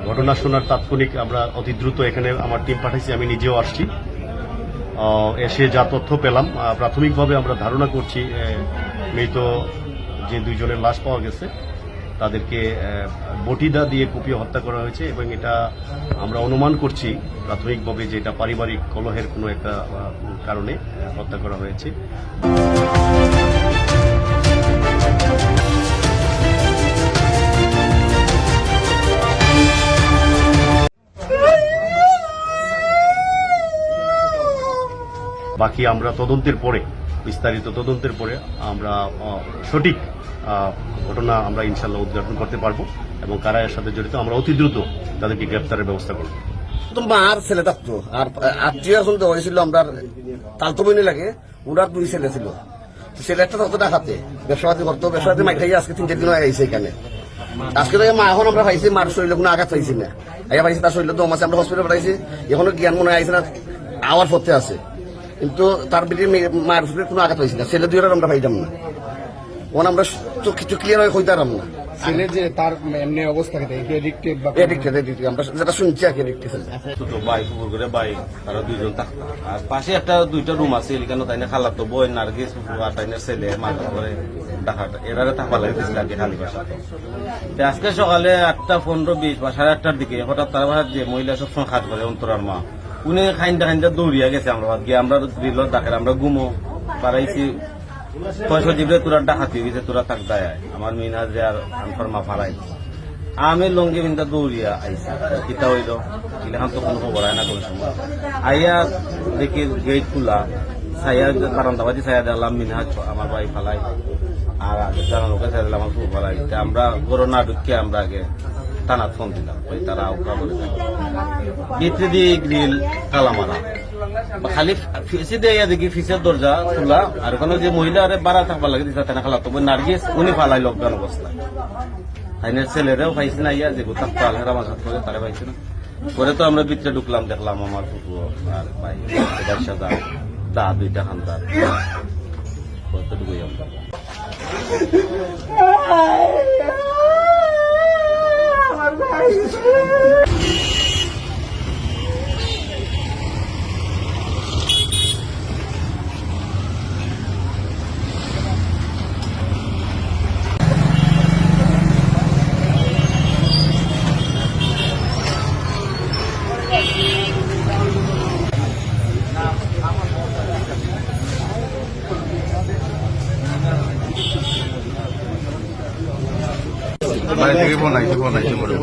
ঘটনা শোনার তাৎক্ষণিক আমরা অতি দ্রুত এখানে আমার টিম পাঠাইছি, আমি নিজেও আসছি। এসে যা তথ্য পেলাম, প্রাথমিকভাবে আমরা ধারণা করছি মৃত যে দুইজনের লাশ পাওয়া গেছে তাদেরকে বটিদা দিয়ে কুপিয়ে হত্যা করা হয়েছে, এবং এটা আমরা অনুমান করছি প্রাথমিকভাবে যে এটা পারিবারিক কলহের কোনো একটা কারণে হত্যা করা হয়েছে। বাকি আমরা তদন্তের পরে, বিস্তারিত তদন্তের পরে আমরা সঠিক ঘটনা আমরা ইনশাল্লাহ উদ্ঘাটন করতে পারবো, এবং কারা এর সাথে জড়িত আমরা অতি দ্রুত তাদেরকে গ্রেপ্তারের ব্যবস্থা করব। মার ছেলে থাকতো, আর আত্মীয় এখন তো হয়েছিল আমরা তালতো বইনি লাগে, ওনার 2 ছেলে ছিল। ছেলে একটা থাকতো ঢাকাতে, ব্যবসাপাতি করতো, ব্যবসাপাতি মাই খাইয়ে আজকে 3-4 দিন হয়ে গেছে এখানে। আজকে তো মা এখন আমরা পাইছি, মার শরীরে কোনো আঘাত পাইছি না, পাইছি তার শরীরে দম আছে, আমরা হসপিটালে পাঠাইছি, এখনো জ্ঞান মনে আইছে না, আওয়ার পথে আছে, কিন্তু তার বিটির মায়ের শরীরে কোনো আঘাত পাইছি না। ছেলে 2 আমরা পাইতাম না, ওখানে আমরা কিছু ক্লিয়ার হয়ে হইতাম না। ছেলে যে তার এমনি অবস্থা আমরা যেটা শুনছি আর কি, ছোট ভাই পুকুর করে ভাই তারা 2জন থাকতো, আর পাশে একটা 2টা রুম আছে, এখানে তাই না খালাতো বই নার্গিস আর তাই না ছেলে মাথা করে ডাকাটা এরারে থাকবা লাগে দিছিল আর কি খালি বাসা। আজকে সকালে 8:15-20 বা 8:30টার দিকে হঠাৎ তার বাসার যে মহিলা সবসময় খাট করে অন্তরার মা, উনি খাইন্দা খাইন্দা দৌড়িয়া গেছে আমরা গিয়ে, আমরা গ্রিলত ডাকের আমরা ঘুমো পারাইছি, পয়সা দিবে তোরা ডাকাতি হয়েছে, তোরা তাক দায় আমার মিনাজে আর আনফার মা ফালাই। আমি লঙ্গি মিনটা দৌড়িয়া আইসি, কিতা হইল এখান তো কোনো খবর হয় না কোন সময়। আইয়া দেখি গেট খোলা, ছায়া বারান্দাবাজি ছায়া দিলাম, মিনহাজ আমার ভাই ফালাই, আর জানানোকে ছায়া দিলাম আমার ফুল ফালাই। আমরা গরো না ঢুকিয়ে আমরা আগে টানাত ফোন দিলাম, ওই তারা আউকা করে ভিতরে দিয়ে গ্রিল তালা মারা, খালি ফিসে দিয়ে দেখি ফিসের দরজা খোলা, আর ওখানে যে মহিলা বাড়া থাকবার লাগে দিতে খালা তো নার্গিস উনি ফালাই লকডাউন অবস্থায়। আইনের ছেলেরাও পাইছে না, ইয়া যে থাকতো আলহেরা আমার সাথে করে তারা পাইছে না। পরে তো আমরা ভিতরে ঢুকলাম, দেখলাম আমার ফুপু আর ভাই বাদশা দা 2টা খানদার কতটুকুই আমরা। বাড়ি থেকে ফোন আইছে বলে